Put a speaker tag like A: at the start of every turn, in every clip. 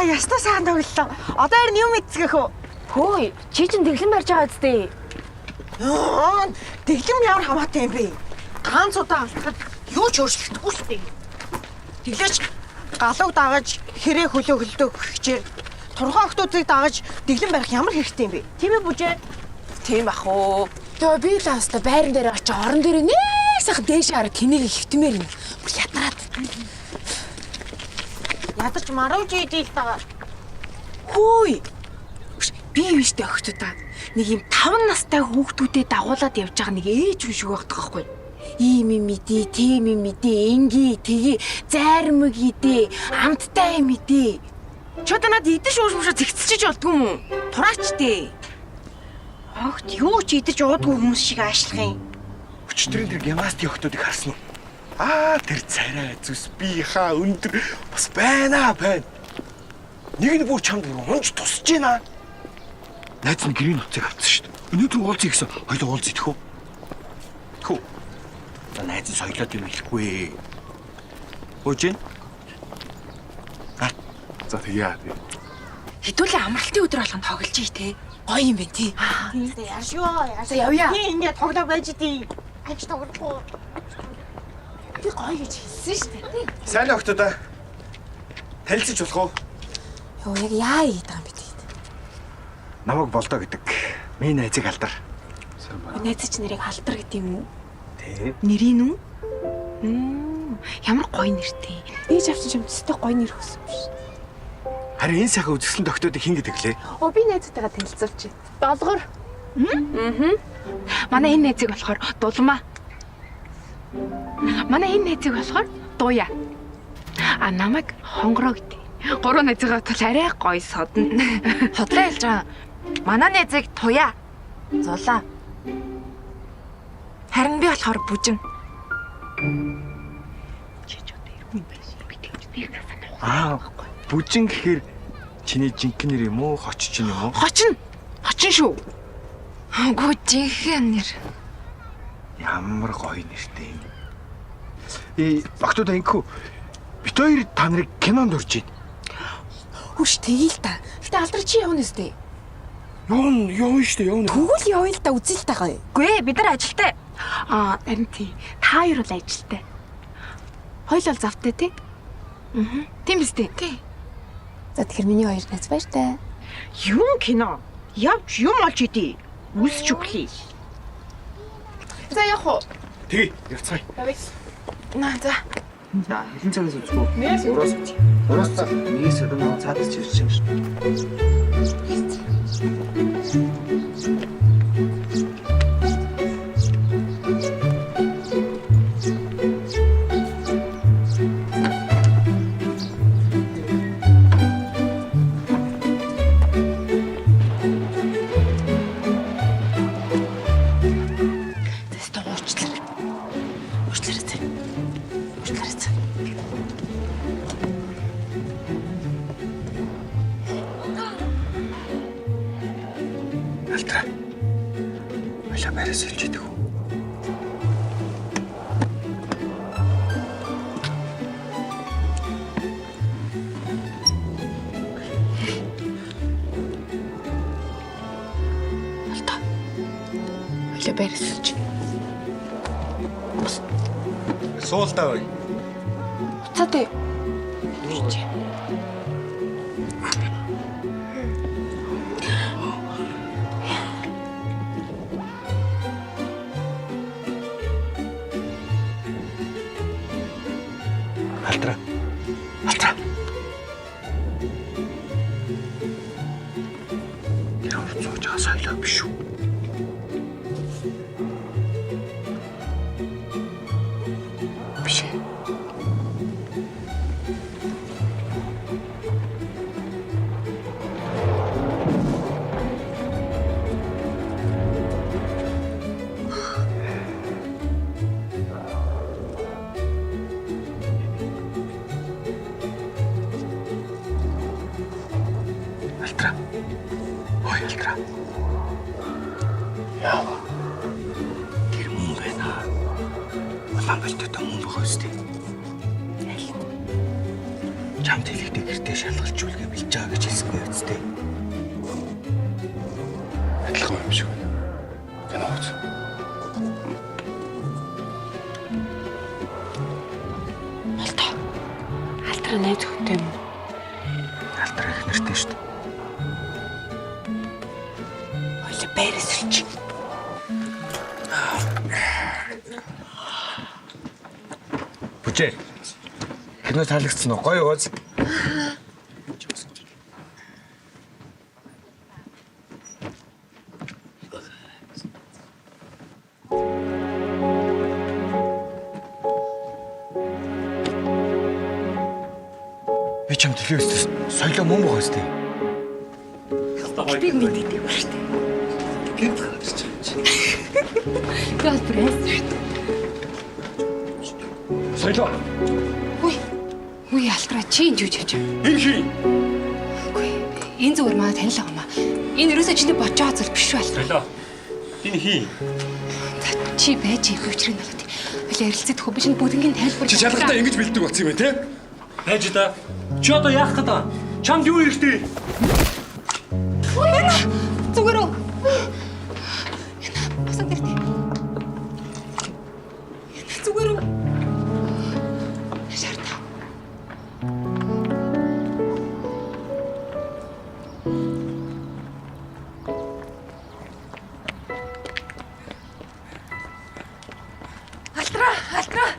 A: ястаа сайн тоглолоо. Одоо ер нь юм эцгэх үү?
B: Хөөе, чи чинь дэглэм барьж байгаа үстэй.
A: Дэглэм ямар хамаатай юм бэ? Ганц удаа алдахад юу ч өөрчлөгдөхгүй шүү дээ. Тэглээч галууг дагаж хэрэг хөлөө хөлдөө хичээр турхаа охтуудыг дагаж дэглэм барих ямар хэрэгтэй юм бэ? Тийм ээ бүжээ.
B: Тийм ах уу. Тэгээ би л хаста байран дээр очиж орон дээр нэг сайхан дээш хараад тэнийг хөвтмээр юм. Бүр ядраад.
A: Ядарч марууж идээл таа.
B: Хөөе. Би юу штэ охтуудаа. Нэг юм 5 настай хүүхдүүдэд дагуулад явж байгаа нэг ээж хүн шиг байдаг байхгүй. Ийм юм мэдээ, тийм юм мэдээ, инги, тгий, зайрмаг идэ, амттай юм мэдээ. Чод надад идэж уушмшаа зэгцчиж болдгүй юм уу? Тураач дээ.
A: Огт юу ч идэж уудгүй хүмүүс шиг аашлах юм.
C: Өчтөрийн тэр гимнастик охтуудыг харсан уу? Тэр царай зүс би хаа өндөр бас байна. Нэг нь бүр чамд унж тусж байна. Найз нь гэрийн нуцыг авсан шүү дээ. Өнөөдөр уулзъя гэсэн хоёул уулз идэх үү? Хөө. Найз нь соёлоод юм хэлэхгүй. Өөжин. За тэгье.
B: Хэдүүлээ амралтын өдөр болгонд тоглож ий те. Гоё юм байна тий.
A: Яаш юу яаш.
B: Явъя.
A: Би ингээд тоглоо байж дий. Ажиж тоглохгүй.
B: Би гоё гэж хэлсэн шүү дээ.
C: Сайн охтуудаа. Танилцж болох уу?
B: Йоо яг яа ийдэг юм бэ тий.
C: Намайг болдоо гэдэг. Миний найзыг алдар.
B: Найз чи нэрийг алдар гэдэг юм уу?
C: Тэ.
B: Нэрийн үү? Ямар гоё нэртэй. Ээж авчин шимтстэй гоё нэр хөсөн биш.
C: Харин энэ сайхан үзэсгэлэн тогтоодыг хин гэдэг лээ.
B: Би найзтайгаа танилцуулж. Долгор. Манай энэ найзыг болохоор дулмаа. Манай энэ найзыг болохоор дууя. Намайг хонгороо гэдэг. Гурван найзгаа тул арай гоё содно. Хотлоо хэлж байгаа. Манай найзыг туя. Зулаа. Харин би болохоор бүжин. Чи ч одоо иргүй байх шиг би тэгж нэг насаа.
C: Бүжин гэхээр чиний жинхэнэ нэр юм уу? Хочин юм уу?
B: Хочин шүү. Гүү жинхэнэ нэр.
C: Ямар гоё нэртэй юм. Багтуудаа ингэхүү. Бид хоёр та нарыг кинонд урьж байна.
B: Хүш тэгээл та. Гэтэ алдар чи явна үстэй.
C: Явна штэ явна.
B: Тэгвэл явъя л да үзэл тахаа. Гүй бид нар ажилтай. Харин тий. Та хоёр бол ажилтай. Хоёул бол завтай тий. Тийм биз дээ. Тий. За тэгэхээр миний хоёр найз баяртай.
A: Юм кино. Явж юм олж идий. Үсч өглөө.
B: За явах уу?
C: Тэгээ явцгаая.
B: За.
D: За, хэдэн цагаас үзэх үү? Ураас нэгээс өрөө цаадас чирч чинь.
C: Алтра. Баялаа байраас хэлж идэг үү?
B: Алта. Баялаа байраас хэлж.
C: Суултаа бай.
B: Уцаатай.
C: Алтра. Тэр зууж байгаа соёлоо биш үү? Биш. Алтра. Ой, Алтра. Яава. Тэр мөн байна. Улаан бэлттэй мөн байгаа үстэй. чамд хэлэхдээ гэртээ шалгалж үлгээ бэлж байгаа гэж хэлсэнгүй үстэй. Адилхан юм шиг байна. Гэнэ хооц.
B: Болтоо. Алтраа найз өгтэй юм.
C: Алтраа их нэртэй шүү дээ.
B: Ойло байраас үлч.
C: Бүжээ. Кино таалагдсан уу? Гоё ууз. Би чам телевизээс соёлоо мөн байгаа сте.
B: Би мэдээдэг ба штэ.
C: Гэнт гарч чам.
B: Гал пресс.
C: Соёлоо.
B: Үгүй алтраа чи энэ юу хийж байгаа?
C: Энэ хий.
B: Үгүй энэ зүгээр маа танил байгаа маа. Энэ ерөөсөө чиний бочоо зүйл биш үү алтраа.
E: Соёлоо. Энэ хий.
B: Чи байж их өчрийг болоод. Хөл ярилцаад хөө би чинь бүгднийг тайлбарлаж.
C: Чи шалгалтаа ингэж бэлддэг болсон юм байна те?
E: Байж да. Чи одоо яах гээд байгаа? Чамд юу хэрэгтэй?
B: Зүгээр үү? Басан дэртэ. Зүгээр үү? Шаарта. Алтраа.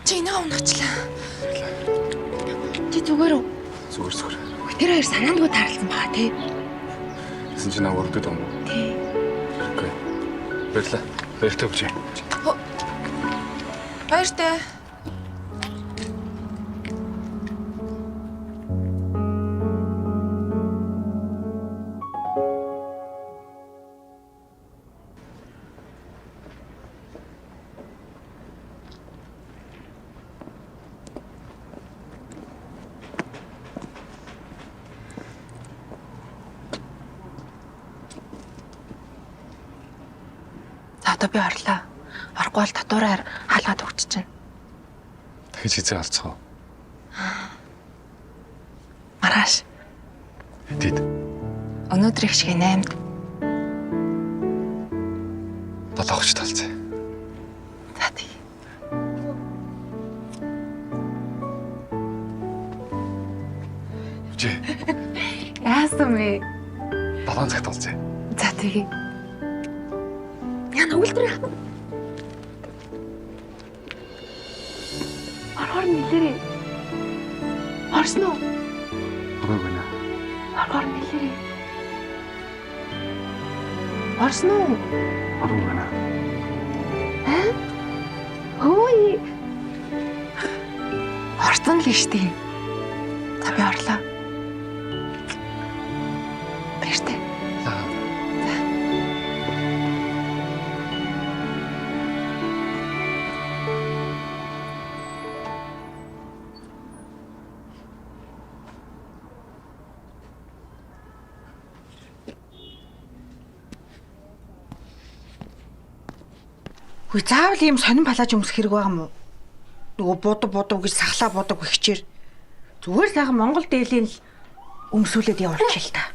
B: Чи наа уначлаа. Чи зүгээр үү?
C: Зүгээр.
B: Тэр хоёр санаандгүй таарлсан баа тий.
C: Гэсэн чинь аа өрдөд юм уу?
B: Тий.
C: Окей. Баярлалаа. Баяртай бүжээ.
B: Баяртай. За одоо би орлоо. Орохгүй бол татвараар хаалгаад өгч чинь.
C: Дахиж хизээ алцгаа.
B: Маргааш.
C: Тэд.
B: Өнөөдөр их шиг 8-нд.
C: 7-огч талцаа.
B: За тий.
C: Бүжээ.
B: Яасан бэ?
C: 7 цагт талцаа.
B: За тий. Яна үлдэр. Аргаар нэлэрээ. Орсон уу?
C: Орой гэнэ.
B: Аргаар нэлэрээ. Орсон уу?
C: Орой гэнэ.
B: Хөөе. Орсон л штий. За би орлоо. Баяртай.
A: Хүй заавал ийм сонин палаж өмсөх хэрэг байгаа мó? Нөгөө буудаг гэж сахлаа буудаг ихчээр. Зүгээр л сайхан Монгол дээлийн л өмсүүлээд явуулчих л та.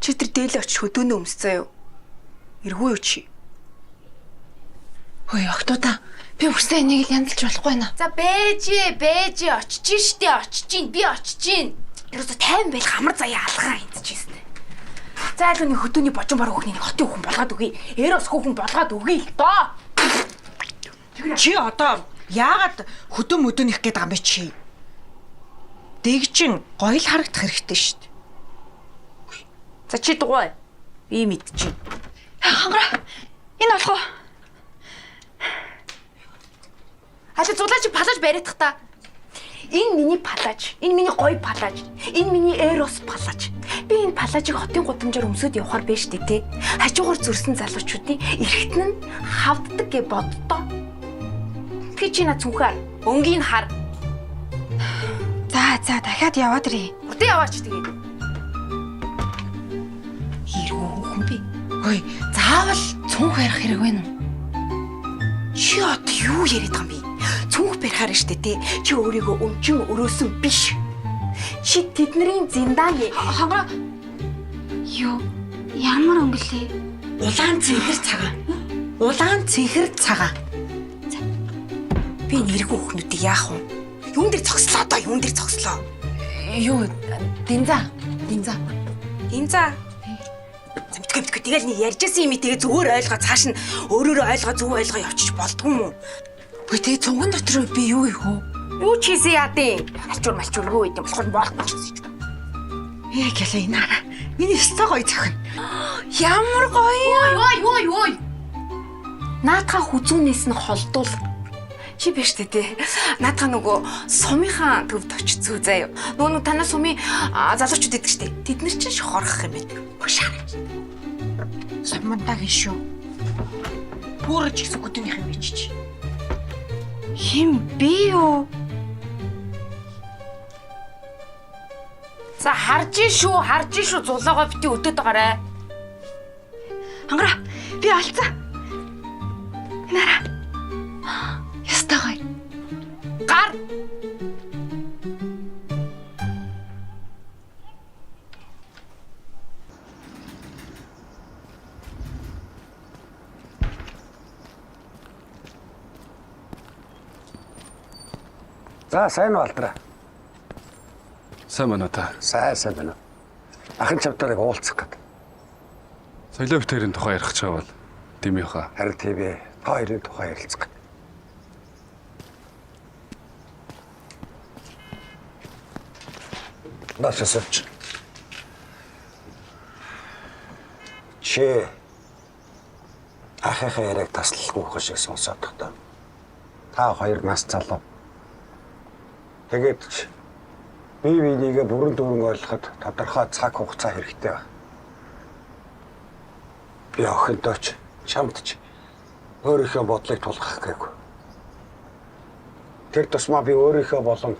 B: Чи тэр дээлээ очиж хөдөөнөө өмсцөө юу? Эргүй юу чи? Хөөе октоудаа би үсээ энийг л янзалж болохгүй наа.
F: За бэж очиж штэ би очиж гин.
B: Ерөөсө тайван байх хамар заяа алгаа эндчихсэн. За л өний хөдөөний божин бараг хүүхний нэг хотын хүүхэн болгоод өгье. Эрос хүүхэн болгоод өгье л доо.
A: Чи одоо яагаад хөдөө мөдөө нэх гээд байгаа юм бэ чи? Дэгжин гоё л харагдах хэрэгтэй шүү дээ.
B: За чи дугуй. Би мэдчихэв.
F: Хангара. Энэ болох уу? Хашаа зулаач палаж бариадах та.
B: Энэ миний палаж, энэ миний гоё палаж, энэ миний эрос палаж. Би энэ палажийг хотын гудамжаар өмсөд явахаар байж тээ тий. Хажуугаар зүрсэн залуучуудын эргэтэн нь хавддаг гэж боддоо. Би чи над зүнхээр өнгийн хар. За дахиад яваад ирье.
F: Бүтэн яваач тэгээд.
B: Хэрвээ хүүхэн би. Хөөе, заавал цүнх ярих хэрэг байна уу? Чи одоо юу яриад байгаа юм бэ? Цүнх барихаар штэ тий. Чи өөрийгөө өмчин өрөөсөн биш. Чи тэдний зиндааны
F: Хангара. Юу? Ямар өнгөлөө?
A: Улаан цэнхэр цагаан. Улаан цэнхэр цагаан.
B: би нэргүй хүүхнүүдийг яах вэ? Юун дээр зогслоо одоо? Юун дээр зогслоо?
F: Юу? Динза.
B: Динза. Замтгэ тэгэл нэг ярьжсэн юм тэгээ зүгээр ойлгоо цааш нь өөрөөрөө ойлгоо зөв ойлгоо явчих болдгүй юм уу?
F: Үгүй тэгээ цунган дотор би юу их вэ?
B: Юу ч хийсэн яадیں۔ Малчургүй байд юм болохоор болохгүй.
A: Яг ялаа энэ хараа. Энэ өстой гоё зохин.
B: Ямар гоё.
F: Ой.
B: Наадхаа хүзүүнээс нь холдуул. Чи биш дээ. Наадхаа нөгөө сумынхаа төвд очицгүй заяа. Нөгөө танаа сумын залуучууд идэг штеп. Тэд нар чинь шохорох юм байна. Бушаа.
A: Самантагийн шүү. Бүрж гэсэн гүднийх юм бичиж.
F: Хим би юу? За харж шүү зулаага бити өдөөд байгаарэ.
B: Хангара би алцаа. Нара.
F: Ястай гоё. Гар.
G: За сайн болдраа.
H: Сайн байна та.
G: Сайн байна. Ахын чавтарыг уулзах гээд.
H: Соёлоо битэрийн тухай ярих гэж байгаа бол дэмийхаа.
G: Харин тийм ээ. Та хоёрын тухай ярилцах гээд. Нашасч. Чи ахыхаа яриг таслахгүй хөшиг сонсоод та. Та хоёр нас залуу. Тэгээд бие биенийгээ бүрэн дүүрэн ойлгоход тодорхой цаг хугацаа хэрэгтэй байна. Би охиндооч чамдч өөрийнхөө бодлыг тулгах гээгүй. Тэр тусмаа би өөрийнхөө болон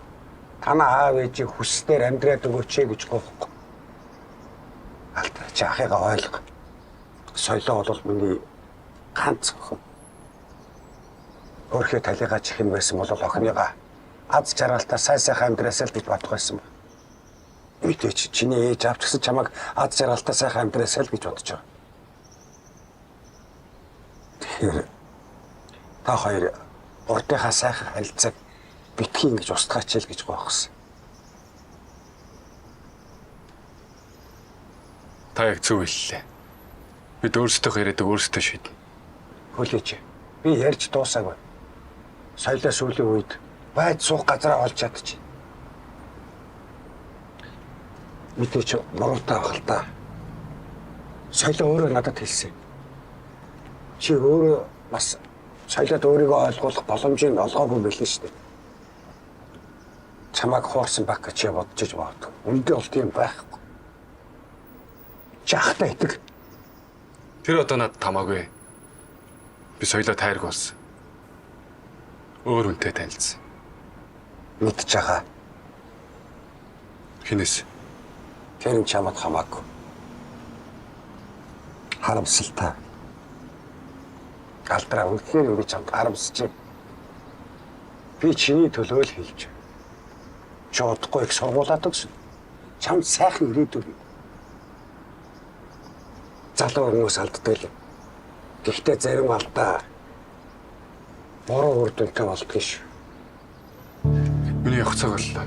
G: танаа аав ээжийн хүслээр амьдраад өгөөч гэж гоохгүй. Алдраа чи ахыгаа ойлго. Соёлоо бол миний ганц охин. Өөрхөө талигаа чих юм байсан бол охиныгаа аз жаргалтаа сайхан амьдраасаа л гэж бодох байсан. Мэдээч чиний ээж авчсан чамайг аз жаргалтаа сайхан амьдраасаа л гэж бодож байгаа. Тэгэхээр та хоёр урдынхаа сайхан харилцааг битгий ингэж устгаач л гэж гоохсон.
H: Та яг зөв хэллээ. Бид өөрсдөө яриадаг өөрсдөө шийднэ.
G: Хүлээч. Би ярьж дуусаагүй. Соёлоо сүүлийн үед байд суух газараа олж чадчих. Мэдээч муруутай байх л та. Соёлоо өөрөө надад хэлсэн. Чи өөрөө бас соёлоод өөрийгөө ойлгох боломжийг олгоогүй байлээ шүү дээ. Чамайг хуурсан баг гэж бодож бод. Үндэ бол тийм байхгүй. Чахтай итэг.
H: Тэр одоо надад тамаагүй. Би соёлоо тайрг болсон. Өөр үнтэй танилцсан.
G: Мэдж байгаа.
H: Хинээс?
G: Тэр нь чамд хамаагүй. Харамсалтай. Алдраа үнэхээр би чамд харамсаж байна. Би чиний төлөө л хэлж. Чи удахгүй их сургуулаад өгсөн. Чамд сайхан ирээдүй. Залуу хүмүүс алддаг л. Гэхдээ зарим алдаа буруу үр дүнтэй болдгоо шүү.
H: Миний явах цаг боллоо.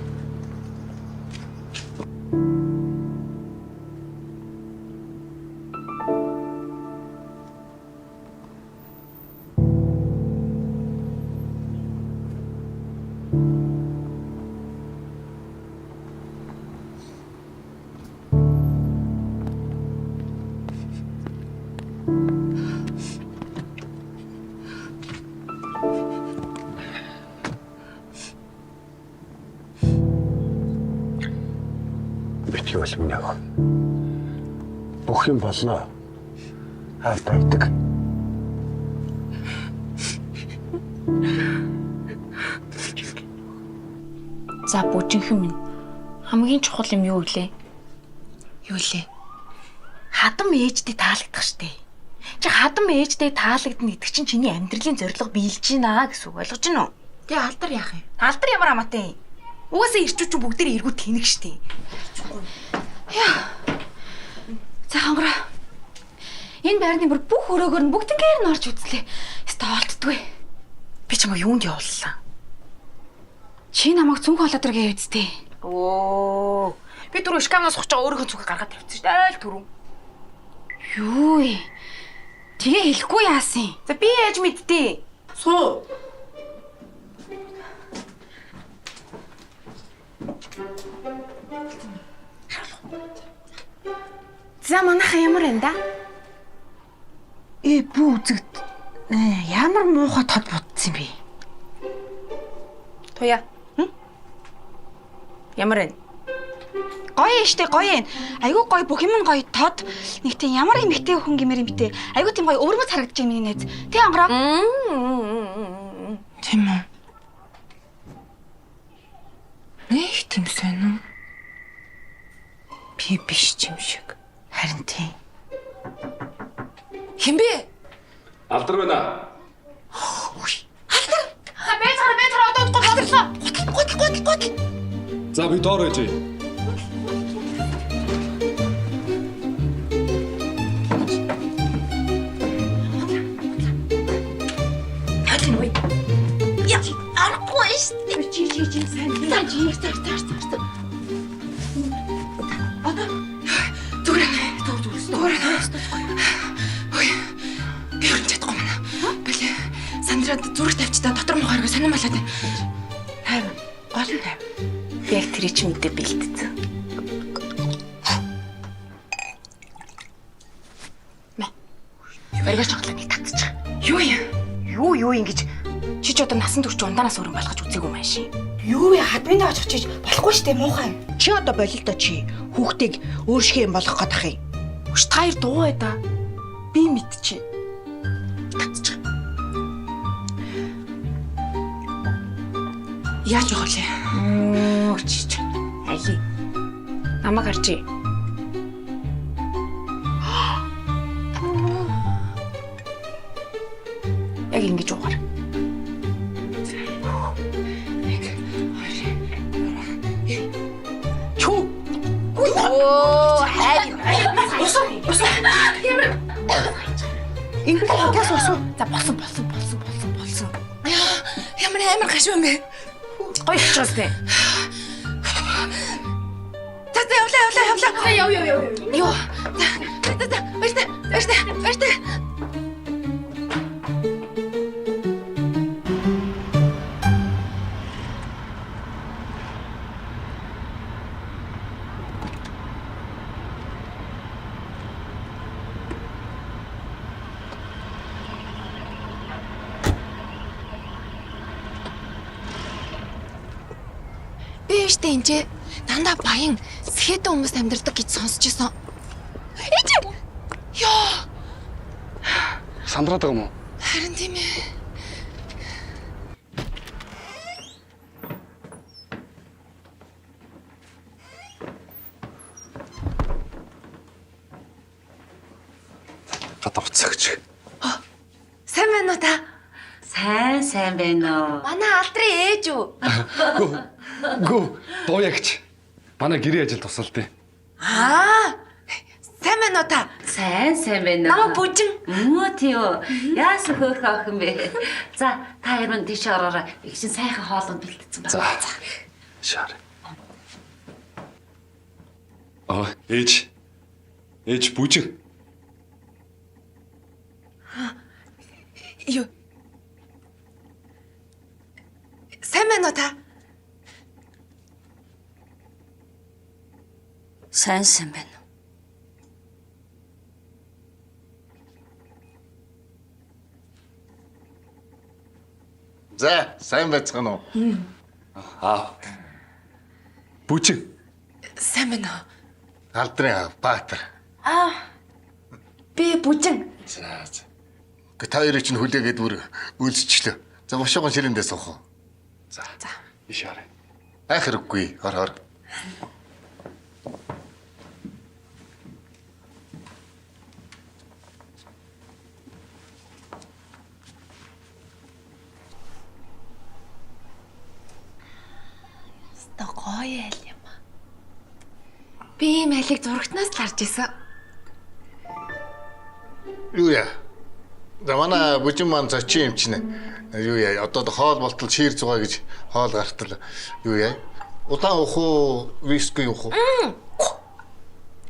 G: Битгий бол миний ах. Бүх юм болно. Хаалтаа идэг.
F: За бүжинхэн минь. Хамгийн чухал юм юу вэ?
B: Юу лээ? Хадам ээждээ таалагдах штэ. Чи хадам ээждээ таалагдана гэдэг чинь чиний амьдралын зорилго биелж гинэ гэсэн үг ойлгож байна уу? Тэгээ алдар яах юм?
F: Алдар ямар амаатай юм? Угаасаа ирчүүч бүгдээрээ эргүү тэнэг штий.
I: За хангара. Энэ байрны бүр бүх өрөөгөр нь бүгднгээр нь орж үзлээ. Яста олддгүй.
B: Би чамаа юунд явууллаа?
I: Чи намайг цүнх болоод иргээ үсттэй.
B: Оо. Би түрүү шкамнаас сухаж байгаа өөрийнхөө цүнхийг гаргаад тавьчихсан шүү дээ. Айл түрүү.
I: Юу вэ? Тэгээ хэлэхгүй яасан?
B: За би яаж мэдтий? Суу. За манайхаа ямар энэ да?
A: Бүү үзэгд. Ямар муухай тод бодсон юм бэ?
B: Туя. Ямар энэ?
I: Гоё штэ гоё юм. Айгуу гоё бүх юм нь гоё тод. Нэг тийм ямар эмэгтэй хүн гэмээр юм битээ. Айгуу тийм гоё өвөрмөц харагдаж байгаа миний найз. Тэ ангараа.
B: Тийм үү? Нэг тийм сонин. Би биш юм шиг. Харин тийм. Хинбэ?
H: Алдар байна.
F: Бэцэр одоо готлоо.
B: Гутал.
H: За би доор байж.
F: Арахгүй штий. Чи сайн. Таар.
B: Би өрн чадахгүй байна. Бэлээ. Сандраад зүрх тавьчдаа дотор муу харгаа сонирм болоод байна. Тайван. Гол нь тайван. Яг тэр чинь мэдээ бэлдсэн.
F: Баригаш тоглоомыг татчих.
B: Юу юу ингэж чи ч одоо насан турш ундаанаас өрн болгож үзээгүй маань шин.
A: Юу вэ? Хадмын авч очиж болохгүй штэ муухай. Чи одоо болилдоо чи хүүхдийг өөршгөө юм болгох гэдэг юм.
B: Өшт хоёр дуу бай да. Би мэдчихэ.
F: Татчих.
B: Яаж явах вэ?
F: Чич. Али. Намаг гарчи.
B: Яг ингэж уугаар.
F: Оо, хайр.
A: Ингэж хатаас урсуу.
B: За болсон. Ямар амар гашуу юм бэ?
F: Гоё чичээс нэ.
B: Явлаа.
F: Яв.
B: Йоо. Баяртай. Би штэ энэ дандаа баян сэхэтэн хүмүүс амьдардаг гэж сонсч ирсэн. Эч. Йоо.
H: Сандраад байгаа юм уу?
B: Харин тийм ээ.
H: Гадаа уцаагч.
B: Сайн байна уу та?
F: Сайн байна уу?
B: Манай алдрын ээж үү?
H: Гүү дууягч. Манай гэрээ ажил тусалдیں۔
B: Сайн байна уу та?
F: Сайн байна.
B: Намаа бүжин.
F: Тийөө. Яасан хөөх ах юм бэ? За, та яруу тийш ороорой. Их чинь сайхан хоолнд бэлдсэн байна.
H: За. Шаар. Ээж бүжин.
B: Юу? Сайн байна уу та?
F: Сайн байна.
J: За, сайн байцгаана уу?
H: Бүжин.
B: Сайн байна уу?
J: Алдрын Баатар.
B: Би бүжин.
J: За. Та хоёрыг чинь хүлээгээд бүр үйлсчлээ. За, бошоогон ширэндээ суух уу?
H: За. Ишаарай.
J: Хайхраггүй. Хор.
B: Хөөстө гоё айл юм аа. Би ийм айлыг зурагтнаас л харж исэн.
J: Юу яа? За манай бүжин маань зочин юм чинь. Юу яа? Одоо хоол болтол шиир зугаа гэж хоол гартал юу яа? Удаан уух уу, виски уух уу?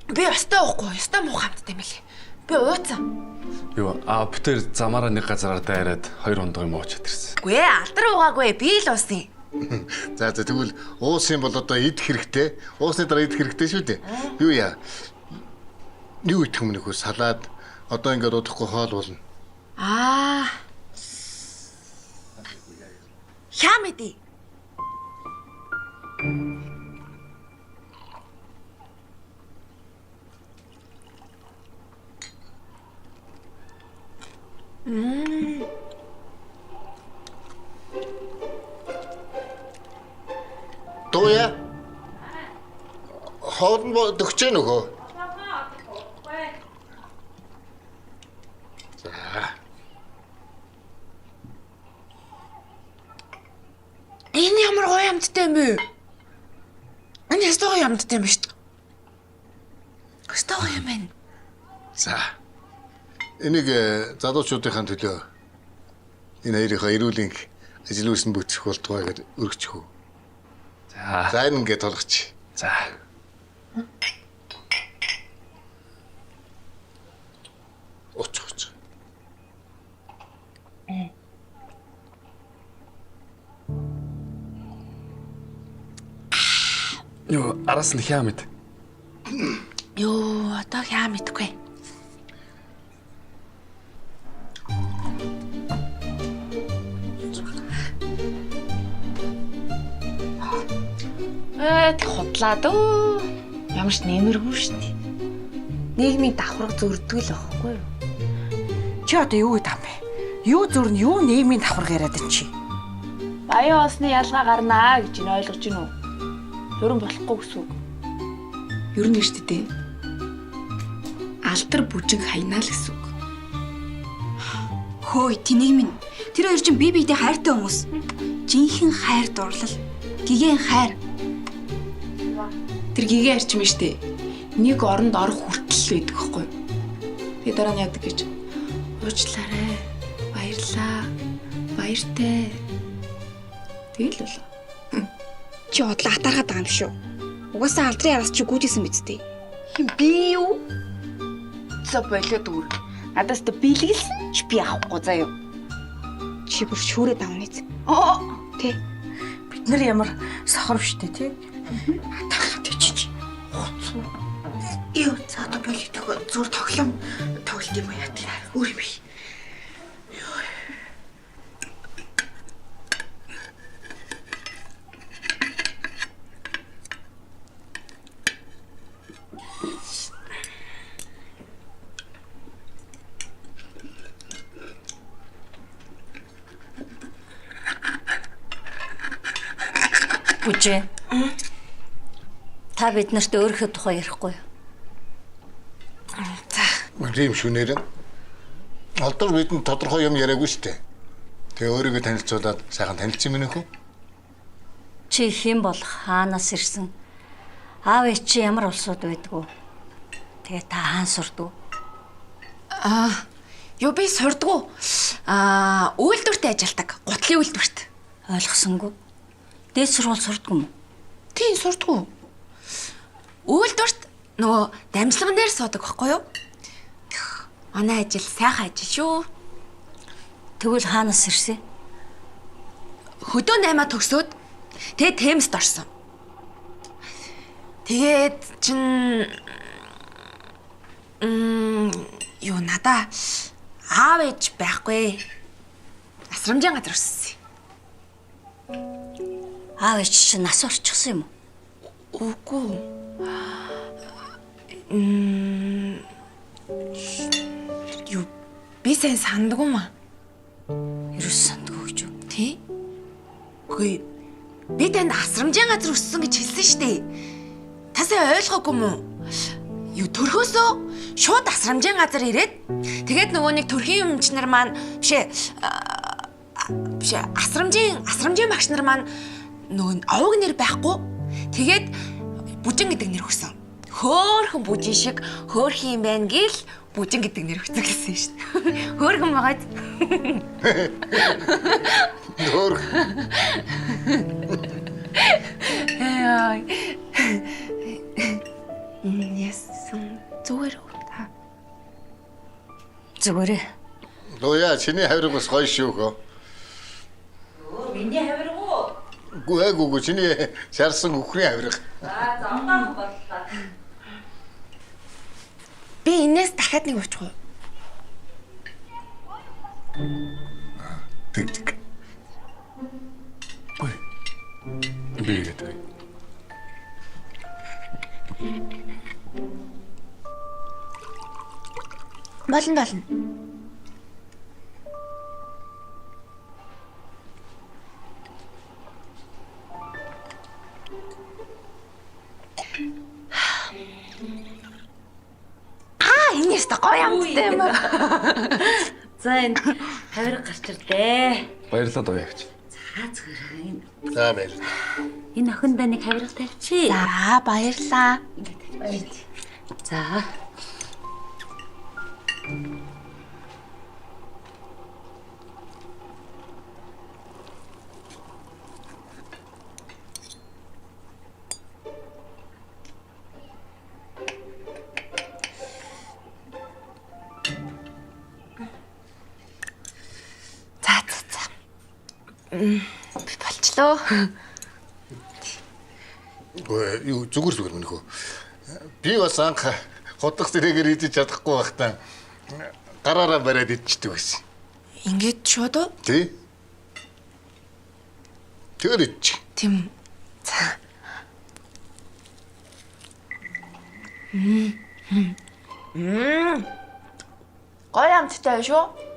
B: Би өстой уухгүй, өстой муу хамттай юм лээ. Би ууцсан.
H: Юу битэр замаараа нэг газараар дайраад 2 хондоо юм ууч чадэрсэн.
B: Үгүй ээ, алдар уугаагүй. Би л уусан.
J: За тэгвэл уусын бол одоо идэх хэрэгтэй. Уусны дараа идэх хэрэгтэй шүү дээ. Юу яа? Юу идэх юм нөхөр салаад одоо ингээд удахгүй хоол болно.
B: Хям идэе.
J: Тууя. Хоолн дөгч нөхөө. За.
B: Энэ ямар гоё амттай юм бэ? Энэ ястаа гоё амттай юм шүү дээ. Ястаа гоё юм байна.
J: За. Энийг залуучуудынхаа төлөө энэ хоёрынхаа эрүүлийн ажил үйлс нь бүтэх болтугай гэж өргөчих үү. За энэ ингээд толгоч.
H: За.
J: Оч.
H: Юу араас нь хям мэд.
B: Йоо, одоо хям идэхгүй. Хотлаа дөө. Ямар ч нэмэргүй шүү дээ. Нийгмийн давхарга зөрдөг л байхгүй юу?
A: Чи одоо юу гэдэг юм бэ? Юу зөрн юу нийгмийн давхарга яриад энэ чи?
B: Баян осны ялгаа гарнаа гэж энэ ойлгож гинүү. Хөрөн болохгүй гэсэн үг. Ер нь шүү дээ. Алдар бүжиг хайнаа л гэсэн үг.
I: Хөөе, тэнийг минь. Тэр хоёр чинь бие биедээ хайртай хүмүүс. Жинхэнэ хайр дурлал. Гигэн хайр.
B: Тэр гигээ арчим штэ. Нэг оронд орох хүртэл байдаг хгүй. Би дараа нь яадаг гэж. Уучлаарай. Баярлаа. Баяртай. Тэгэл болоо.
I: Чи бодлоо атаархаад байгаа юм шүү. Угаасаа алдрын араас чи гүйжсэн биз дээ.
B: Би юу? За болоод үр. Надаас тэ бэлгэлсэн ч би авахгүй заяа.
I: Чи бүр шүүрээд авна биз.
A: Тэ. Бид нар ямар сохор штэ тий. Юу за одоо болит зүр тоглоом тоглолт юм яа тий. Өөр юм.
F: Бүжээ. Та бид нарт өөрийнхөө тухай ярихгүй юу?
J: Тийм шүнээр. Алдар бидэнд тодорхой юм яриаггүй шүү дээ. Тэгээ өөрийгөө танилцуулаад сайхан танилцсан юм нөхөө.
F: Чи хэн бол хаанаас ирсэн? Аав ээж чи ямар улсууд байдгүй? Тэгээ та хаан сурдгүй?
B: Юу би сурдгүй. Үйлдвэрт ажилладаг. Гутлын үйлдвэрт.
F: Ойлгосонгүй. Дээд сургууль сурдгүй юм уу?
B: Тийм сурдгүй. Үйлдвэрт нөгөө дамжлаган дээр суудаг байхгүй юу? Манай ажил сайхан ажил шүү.
F: Тэгвэл хаанаас ирсэн?
B: Хөдөө 8 төгсөөд тэгээд Темст орсон. Тэгээд чин юу надаа аав ээж байхгүй. Асрамжийн газар өссөн.
F: Аав ээж чинь нас орчихсон юм уу?
B: Үгүй. Юу би сайн санддаг юм аа.
F: Ерөөс сандгүй гэж юу?
B: Тий? Үгүй. Би танд асрамжийн газар өссөн гэж хэлсэн шүү дээ. Та сайн ойлгоогүй юм уу? Юу төрхөөсөө шууд асрамжийн газар ирээд тэгээд нөгөө нэг төрхийн өмч нар маань биш асрамжийн багш нар маань нөгөө овог нэр байхгүй Тэгээд бүжин гэдэг нэр өгсөн. Хөөхөн бүжин шиг хөөхөн юм байна гэл бүжин гэдэг нэр өгсөн гэсэн шүү дээ. Хөөхөн байгаад.
J: Нөр.
B: Яа. Ясан зүгээр үү?
F: Зүгээрээ.
J: Лоя чиний хавирга бас гоё шүү хөө.
F: Миний хавирга уу?
J: Гүгүү чиний шарсан үхрийн хавирга.
F: За зовлон боллоо.
B: Би энэс дахиад нэг уучих уу?
J: Тэг.
H: Би гэдэг.
B: Болно. Энэ яста гоё амттай юм аа.
F: За энэ хавирга гарч ирлээ.
H: Баярлалаа доо ягч.
F: За зүгээр.
J: За баяр.
F: Энэ охиндоо нэг хавирга тавьчих.
B: За баярлаа.
F: За.
B: Болчлоо.
J: Юу зүгээр минь хөө. Би бас анх хотох зэрэгээр идэж чадахгүй байхдаа гараараа бариад идчихдэг байсан.
B: Ингээд шууд уу?
J: Тий. Тэр идчих.
B: Тийм. За. Гоё амттай шүү.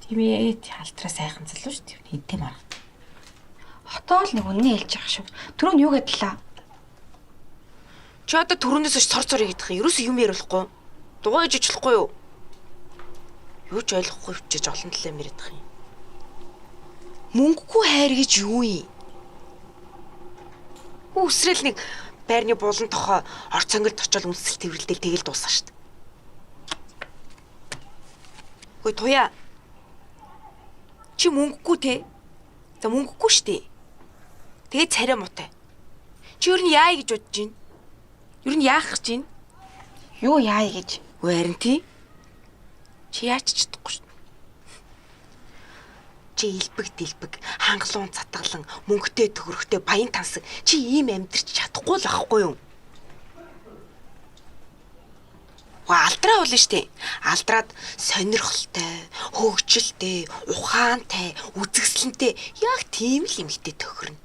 I: Тийм ээ, халтраа сайхан залуу шүү дээ. Хинтэй марга. Хотоо л нэг үнэн хэлж явах шүү. Түрүү нь юу гэдэлээ?
B: Чи одоо түрүүнээс ч цор идэх юм. Ерөөсөө юм яриулахгүй. Дугуйж ичлэхгүй юу? Юу ч ойлгохгүй хөвчөж олон талаа мэрэдэх юм. Мөнгөгүй хайр гэж юу юм? Үсрэл нэг байрны булан тохоо ор цонгилд очил үнсэл тэрвэрлдэл тэгэл дуусаа шүү дээ. Хөөе туяа. Чи мөнгөгүй те. За мөнгөгүй шүү дээ. Тэгээ царай муутай. Чи юу н яа гэж бодож байна? Юу н яах гэж байна?
I: Юу яая гэж?
B: Үгүй харин тий. Чи яач чадахгүй шүү. Чи илбэг хангалуун цатгалан мөнгөтэй төгрөгтэй баян тансаг чи ийм амьдрч чадахгүй л ахгүй юу? Алдраа болно штэ. Алдраад сонирхолтой, хөгжилтэй, ухаантай, үзэсгэлэнтэй яг тийм л эмэгтэй төхөрнө.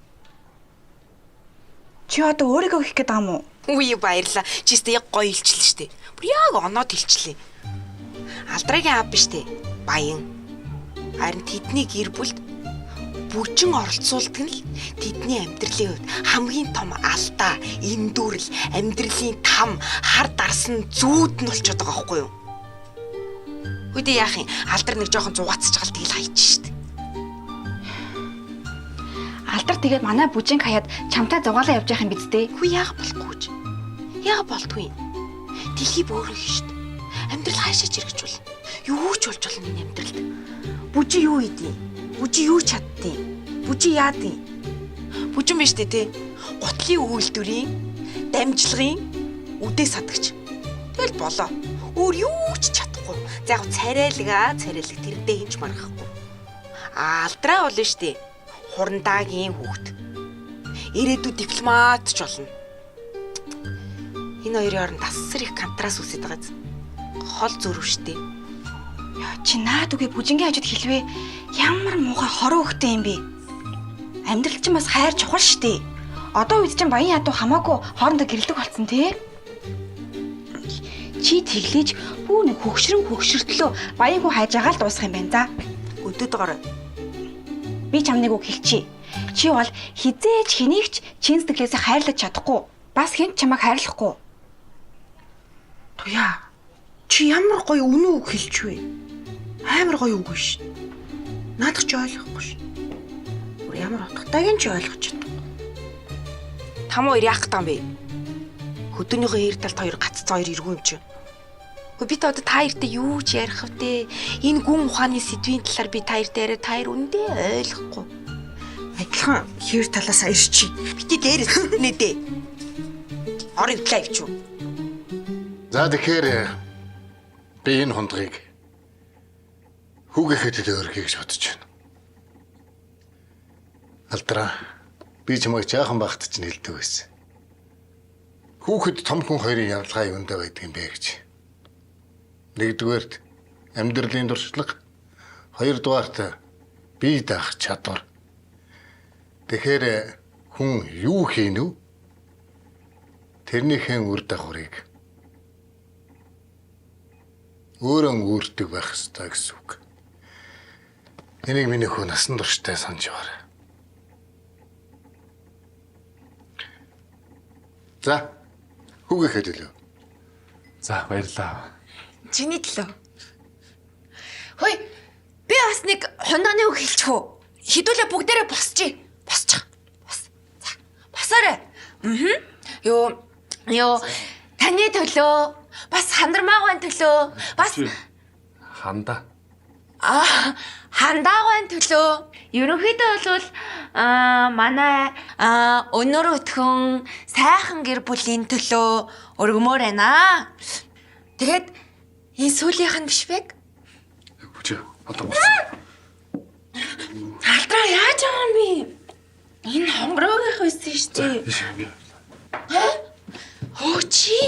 I: Чи одоо өөрийгөө хийх гээд байгаа юм уу?
B: Үгүй баярлаа. Чи өстө яг гоё илчлээ штэ. Бүр яг оноод илчлээ. Алдрагийн аав биш штэ. Баян. Харин тэдний гэр бүлд бүжин оролцуулдаг нь л тэдний амьдралын хувьд хамгийн том алдаа, эндүрэл, амьдралын там, хар дарсан зүүд нь болчиход байгаа байхгүй юу? Үдээ яах юм? Алдар нэг жоохон зугаацж гал тэгэл хайчих штэ.
I: Алдар тэгээд манай бүжинг хаяад чамтай зугаалаа явж явах юм биз дээ.
B: Хүү яах болохгүй ч. Яах болдгүй. Дэлхий бөөрөх штэ. Амьдрал хаашаач иргэж болно. Юу ч болж болно энэ амьдралд. Бүжи юу ийдээ? Бүжи юу чаддیں۔ Бүжи яадیں۔ Бүжин биш дээ, гутлын үйлдвэрийн, дамжлагын үдээ садагч. Тэгэл болоо. Өөр юу ч чадахгүй. За яг царайлаг тэрнтэй хинч маргахгүй. Алдраа болно штэ. Хурандаагийн хүүхд. Ирээдүйд дипломат ч болно. Энэ хоёрын хооронд асар их контраст үүсэж байгаа зү. Хол зөрөв штэ.
I: Яа чи наад үгүй бүжингийн хажууд хэлвэ. Ямар муухай хороо хөхтэй юм бэ? Амьдрал чинь бас хайр чухал штэ. Одоо үед чинь баян ядуу хамаагүй хоорондоо гэрэлдэг болсон тий. Чи тэглэж бүү нэг хөгшрөлтлөө баян хүн хайж байгаа л дуусах юм байна за.
B: Өдөөд гоор.
I: Би чамныг үг хэлчихье. Чи бол хизээч хэнийгч чин сэтгэлээсээ хайрлаж чадахгүй. Бас хэн ч чамайг хайрлахгүй.
B: Туяа. Чи ямар гоё үнэн үг хэлж вэ? Амар гоё үг биш. Наадах ч ойлгохгүй ш. Бүр ямар утгатайг нь ч ойлгож чаддаг. Там хоёр яах гэдэг юм бэ? Хөдөөнийхөө хоёр талд хоёр гацц хоёр эргүү юм чи. Хөө би та одоо та хоёртай юу ч ярих втэ. Энэ гүн ухааны сэдвийн талаар би та хоёртай яриа та хоёр үндэ ойлгохгүй. Адилхан хоёр талаас ирчи. Бити дээрээс нэ. Орын талаа ивч үү?
J: За тэгэхээр би энэ хундгийг хүүгээхэд өөргий гэж бодож байна. Алдраа би чамайг жаахан багт чинь хэлдэг байсан. Хүүхэд том хүн хоёрын явдлага юундаа байдаг юм бэ гэж. Нэгдүгээрт амьдралын дуршлаг, хоёрдугаарт бие даах чадвар. Тэгэхээр хүн юу хийнэ вэ? Тэрнийхээ үр дагаврыг өөрөө үүрдэг байх ёстой гэсэн үг. Энийг миний хүү насан туршдаа санаж яваарай. За, хүүгээхэд хэлв.
H: За баярлалаа.
B: Чиний төлөө. Хөөе. Би бас нэг хунданы үг хэлчихв. Хідүүлээ бүгдээрээ босчих. Босчих. Бос. За. Босоорой. Ёо. Таны төлөө. Бас хандармаагийн төлөө. Бас
H: Хандаа.
B: хандаагийн төлөө. Ерөнхийдөө бол манай өнөр өтгөн сайхан гэр бүлийн төлөө өргөмөр байна. Тэгээд энэ сүүлийнх нь биш бэ?
H: Хүчээ одоо болсон.
B: Алдраа яаж байгаа юм бэ? Энэ хонгороогийн байсан шүү дээ. Хөө чи.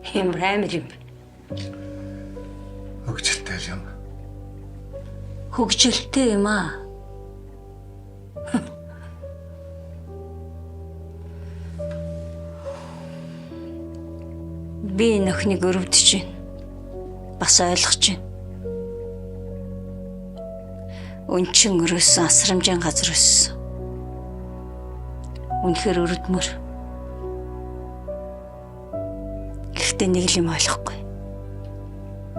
F: Хэмрэмэр юм.
J: Хөгжилтэй юм.
F: Хөгжилтэй юм аа. Би нөхнийг өрөвдөж байна. Бас ойлгож байна. Өнчин өрөөсөн асрамжийн газар өссөн. Үнэхээр өрөвдмөр. Гэхдээ нэг л юм ойлгохгүй.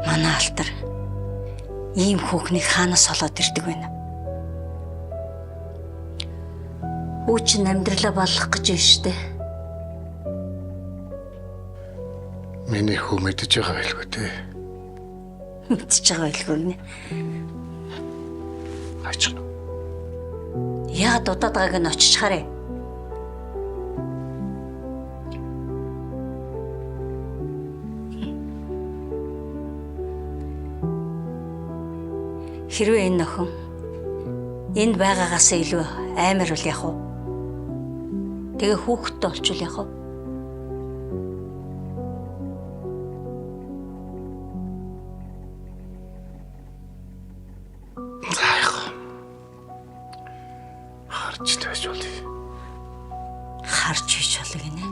F: Манай алтар ийм хүүхнийг хаанаас олоод ирдэг вэ? Хүүчин амьдралаа баллах гэж байна штэ.
J: Миний хүү мэдэж байгаа байлгүй дээ.
F: Мэдчихэж байгаа байлгүй нэ.
J: Аач.
F: Яагаад удаад байгааг нь очиж харъя. Хэрвээ энэ нөхөн энд байгаагаас илүү амар бол яах вэ? Тэгээ хүүхэдтэй олчвол яах вэ?
J: Харж тааш болъё.
F: Харж хийж болоо гинэ.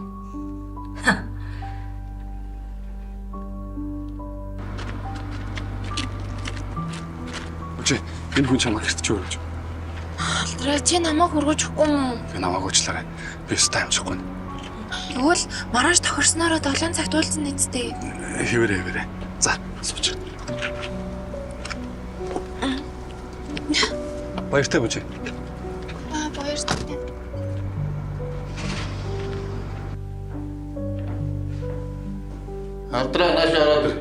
H: Хүчээ энэ хүн чамайг хэртэж өргөж.
B: Алдраа чи намайг хургаж өгөхгүй юм.
H: Би намайг уучлаарай. Би өстэй амжихгүй.
B: Тэгвэл маргааш тохирснороо 7 цагт уулзсан нэсттэй.
H: Хэвээрээ. За, сууч. Баяртай бүжээ.
B: Баяртай.
J: Алдраа нааш ороод ир.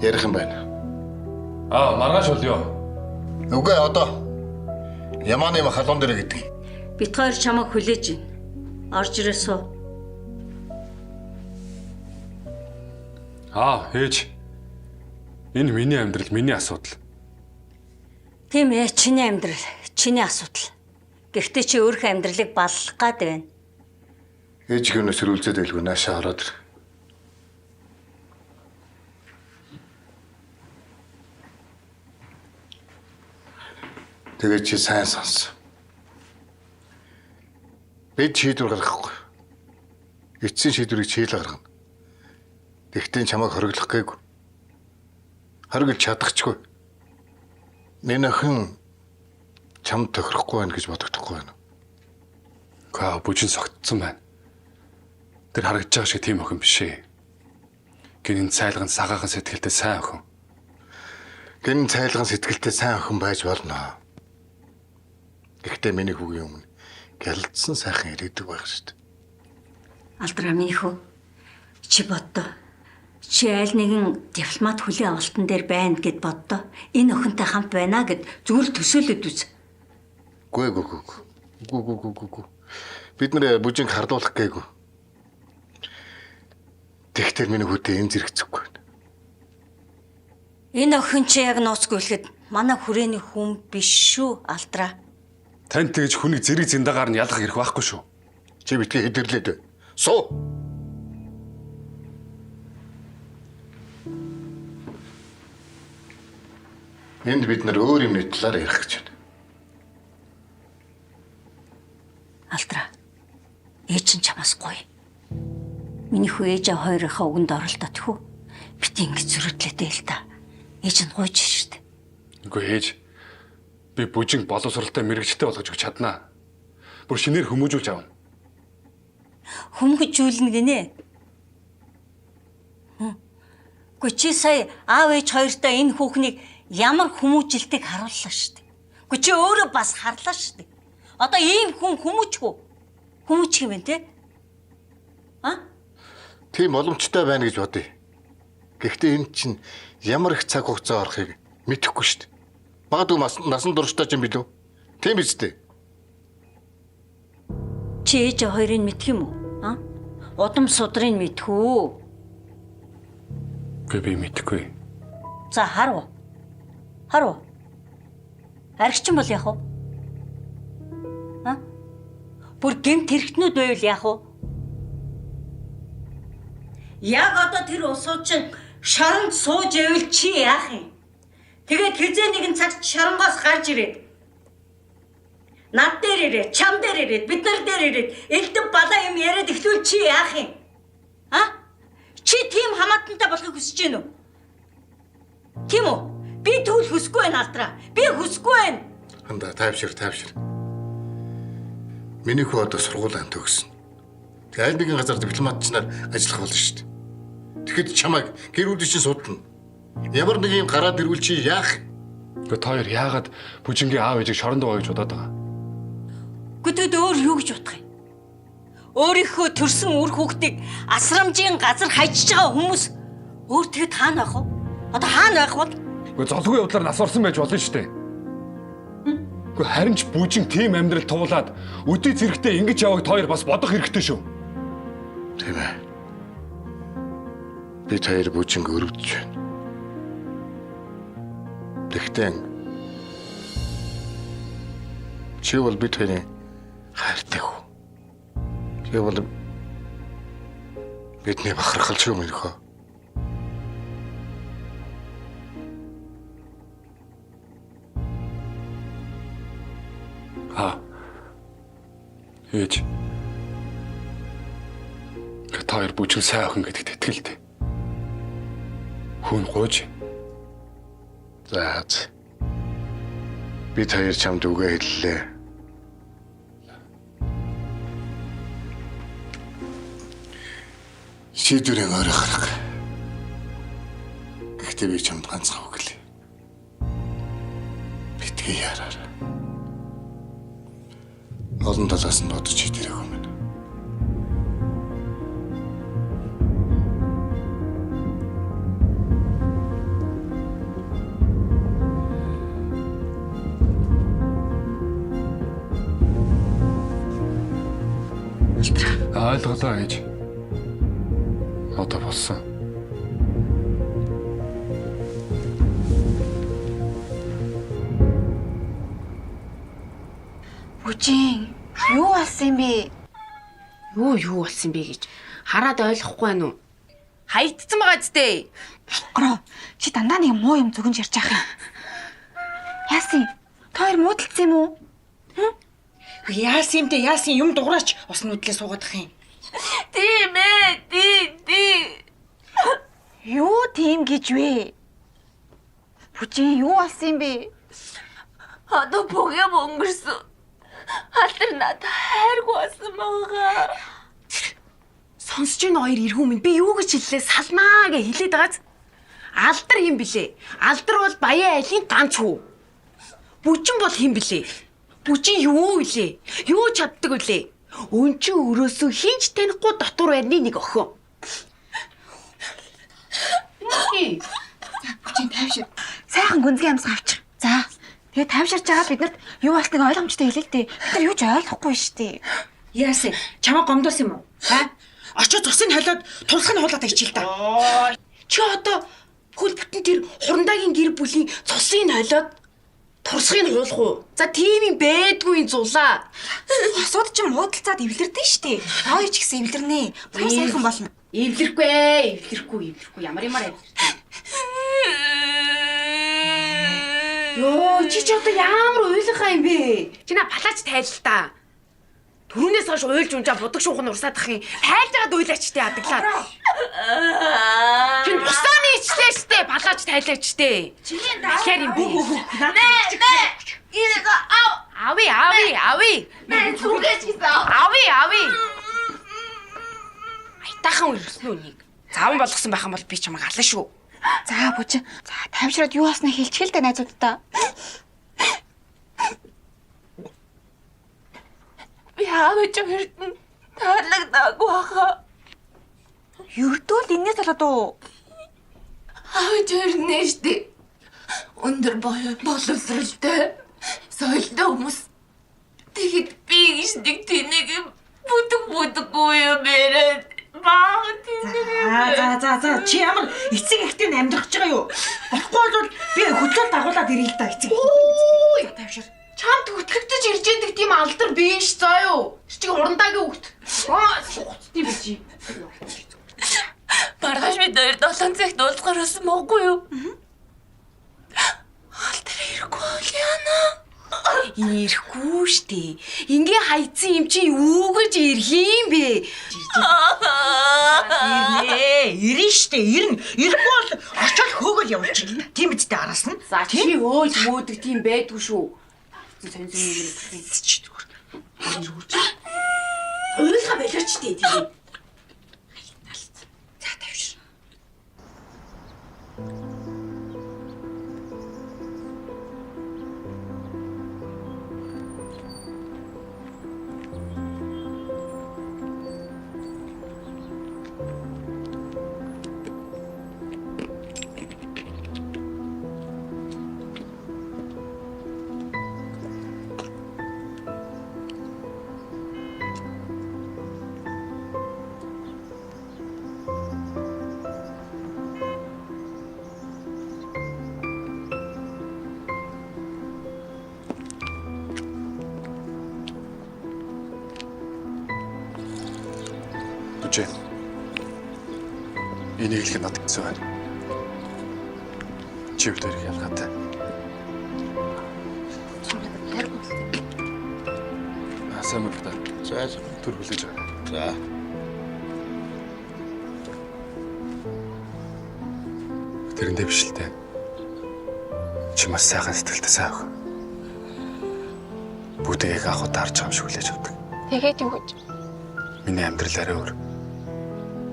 J: Ярих юм байна.
H: Маргааш болё.
J: Үгүй одоо Ямааны халуун дээр гэдэг.
F: Бид хоёр чамайг хүлээж байна. Орж ирээ суу.
H: Ээж. Энэ миний амьдрал, миний асуудал.
F: Тийм ээ, чиний амьдрал, чиний асуудал. Гэхдээ чи өөрийнхөө амьдралыг баллах гад байна.
J: Ээж гүнээс сэрүүлзээд байлгүй наашаа ороод ир. Тэгээд чи сайн сонс. Бид шийдвэр гаргахгүй. Эцсийн шийдвэрийг чи л гаргана. Тэгтээ чамайг хориглох гээгүй. Хориглож чадахчгүй. Нэнэхэн чамд тохирохгүй байна гэж бодогдохгүй байна.
H: Гаа бүжин согтсон байна. Тэр харагдаж байгаа шиг тийм охин биш ээ. Гинэн цайлган сагаахан сэтгэлтэй сайн охин.
J: Гинэн цайлган сэтгэлтэй сайн охин байж болно. Гэхдээ миний хүүгийн өмнө гялдсан сайхан ирээдүг байх шүү дээ.
F: Алдраа минь хөө. Чи боддоо. Чи аль нэгэн дипломат хүлээн авалтан дээр байна гэд боддоо. Энэ охинтой хамт байна гэд зүгээр төсөөлөд үз.
J: Гүү. Бид нэр бүжинг хардуулах гээгүй. Тэгтэр миний хүүтэй энэ зэрэг зүггүй байна.
F: Энэ охин чи яг нууцгүйлэхэд манай хүрээний хүн биш шүү, Алдраа.
H: Танд тэгж хүний зэрэг зиндагаар нь ялгах хэрэг байхгүй шүү.
J: Чи битгий хэдэрлээд. Суу. Энд бид нар өөр юмны талаар ярих гэж байна.
F: Алдраа. Ээж нь чамаас гоё. Миний хүү ээж хоёрынхаа үгэнд оролдоод хүү. Бит ингэж зөрөдлөөдэй л та. Ээж нь гойж штэ.
H: Үгүй ээж. Би бүжинг боловсралтай мэрэгчтэй болгож өгч чаднаа. Бүр шинээр хүмүүжүүлж авна.
F: Хүмүүжүүлнэ гинэ. Үгүй чи сая аав ээж хоёртой энэ хүүхнийг ямар хүмүүжилтийг харууллаа штэ. Үгүй чи өөрөө бас харлаа штэ. Одоо ийм хүн хүмүүжгүй. Хүмүүжих юм байна те?
J: Тийм боломжтой байна гэж бодъё. Гэхдээ энэ чинь ямар их цаг хугацаа орохыг мэдэхгүй шүү дээ. Магадгүй насан туршдаа ч юм билүү? Тийм биз дээ.
F: Чи ээж хоёрыг мэдх юм уу? Удам судрыг мэдх үү?
H: Би мэдэхгүй.
F: За харав. Аригчин бол яах вэ? Бүр гэмт хэрэгтнүүд байвал яах вэ? Яг одоо тэр усуучин шоронд сууж ивэл чи яах юм? Тэгээд хизээ нэгэн цагт шоронгоос гарч ирээд над дээр ирээд, чам дээр ирээд, бид нар дээр ирээд элдв балаа юм яриад эхлүүл чи яах юм? Чи тийм хамаатантай болохыг хүсэж гэнэ үү? Тийм үү? Би тэгвэл хүсэхгүй байна Алдраа. Би хүсэхгүй байна.
J: Хандаа тайвшир. Миний хүү одоо сургуулинд төгсөн. Тэгээ аль нэгэн газар дипломатчнаар ажиллах болно шүү дээ. Тэгэхэд чамайг гэр бүлийн чинь судална. Ямар нэг юм гараад ирвэл чи яах?
H: Гэхдээ та хоёр яагаад бүжингийн аав ээжийг шоронд байгаа гэж бодоод байгаа?
F: Гэтэл өөр юу гэж бодох юм? Өөрийнхөө төрсөн үр хүүхдийг асрамжийн газар хайчиж байгаа хүмүүс өөр тэгэд хаана байх вэ? Одоо хаана байх вэ?
H: Гэхдээ золгүй явдлаар нас орсон байж болно шүү дээ. Гэхдээ харин ч бүжин тийм амьдрал туулаад өдөө зэрэгтэй ингэж яваг та хоёр бас бодох хэрэгтэй шүү.
J: Тийм ээ. Би та хоёр бүжинг өрөвдөж байна. Тэгтээ чи бол би таны хайртай хүү. Чи бол бидний бахархалч юм их.
H: Ээж. Та хоёр бүжин сайн охин гэдэгт итгэлтэй. Хүн гооч.
J: За. Би та хоёр чамд үгээ хэллээ. Шийдвэрээ өөрөө гарга. Гэхдээ би чамд ганцхан үг хэлье. Битгий яраарай. Олон талаас нь бодож хитэрэг юм байна.
H: Ойлголоо ээж. Одоо болсон.
I: Бүжин, юу болсон бэ?
B: Юу болсон бэ гэж хараад ойлгохгүй байна уу? Хаягдсан байгаа зү.
I: Ороо, чи дандаа нэг муу юм зөвгөнж ярьж байгаа юм. Яасан? Та хоёр муудалцсан юм уу?
A: Яасан юм дуграач ус нүдлээ суугаад ах юм.
B: Тийм ээ.
I: Юу тийм гэж вэ? Бүжин юу болсон юм бэ?
B: Одоо бүгэм өнгөрсөн. Алдар надад хайргүй болсон байгаа. Сонсож ийн хоёр эргүү минь би юу гэж хэллээ салнаа гэж хэлээд байгааз. Алдар юм блэ? Алдар бол баян айлын ганц хүү. Бүжин бол хэм блэ? Бүжин юу вэ? Юу чаддаг вэ? Өнчи өрөөсөө хинч танихгүй дотор байрны нэг охин. Нүки.
I: Бүжин тайвшир. Сайхан гүнзгий амсгаа авчих. За. Тэгээ тайвширч байгаа бид нарт юу болсныг ойлгомжтой хэлээ л дээ. Бид нар юу ч ойлгохгүй шүү дээ.
B: Яасан? Чамаа гомдоос юм уу? Аа? Очоо цусыг холиод тулсхын хуулаад ичил та. Чи одоо хөл бүтэн тэр хурандагийн гэр бүлийн цусыг холиод турсхыг хуулах уу? За тийм юм байдгүй зулаа.
I: Хосууд ч муудалцаад эвлэрдэн шүү дээ. Ой ч гэсэн эвлэрнэ. Бүр сайхан болно.
B: Эвлэрэхгүй. Ямар эвлэрнэ. Йоо, чи одоо ямар уйлахаа юм бэ? Чи на палаач тайлал та. Түрүүнээс хойш уйлж унжаа будаг шуухан урсаадах юм. Тайлж байгаад уйлаач те адаглаад. Чи усааны ичлээ штэ, палаач тайлаач штэ. Чиний дахиад юм бэ? Нэ. Ийг ави. Нэ зүгээс гэсэн. Ави. Айтахан үрсэн үнийг. Заван болгосон байх юм бол би чамайг ална шүү.
I: За бүжин. За тайвшраад юу болсноо хэлчихэл дээ найзуудаа.
B: Би аавч өртөн таалагдаагүй хаа.
I: Юрдүүл энэс болоод уу?
B: Аавч өрнэ штэ. Өндөр боловсралтай. Соёлтой хүмүүс. Тэгэхэд би гэж нэг тэнэг бүдэг юм яриад.
A: За чи ямар эцэг ихтэй амьдрах гэж байгаа юу? Болохгүй бол би хөтлөө дагуулад ирээ л да эцэг.
B: Ой, тайвшир. Чамд хөтлөгдөж ирж байдаг тийм алдар биш заа юу? Чи урандаагийн хөвгт. Сугцдий биш. Баргаш бид 7 цагт уулзгаар өсөн мөггүй юу? Алдар ирэхгүй яана. Ирэхгүй штэ. Ингийн хайцсан юм чи юу гэж ирэх юм бэ?
A: Ирнэ штэ. Ирэхгүй бол очоод хөөгөл явуулчих. Тийм үстэй араас нь.
B: За чи өөж мөөдөг тийм байдгүй шүү. Сонь юм чи зүгээр. Ойлгаа болооч дээ тийм. За тавьш.
H: Бүжин. Энийг хэлэх надад хэцүү байна. Чи өдөр ялгаатай. Сайн мөрөдөө. За түр хүлээж байгаа. За. Тэрэндээ биш л дээ. Чи маш сайхан сэтгэлтэй сайн өх. Бүгдийг анх удаа харж байгаа юм шиг хүлээж авдаг.
I: Тэгээд юу гэж?
H: Миний амьдрал арай өөр.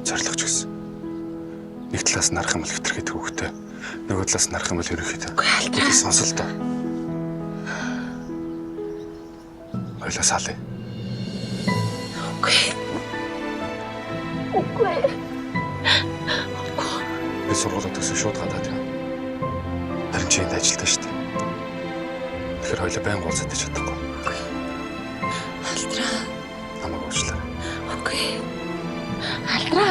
H: Зорилгоч гэсэн. Нэг талаас нарах юм бол хитрхийдэг хөвгтэй. Нөгөө талаас нарах юм бол ерөнхийдөө. Үгүй сонсолтой. Ойлоо салъя.
B: Үгүй.
H: Би сургуулаа төгсөв шууд гадаад юм. Харин чи энд ажилтаа шүү дээ. Тэгэхээр хоёлоо байн уулзаад ич чадахгүй.
I: Алдраа.
H: Намайг уучлаарай.
I: Окей. Алдраа.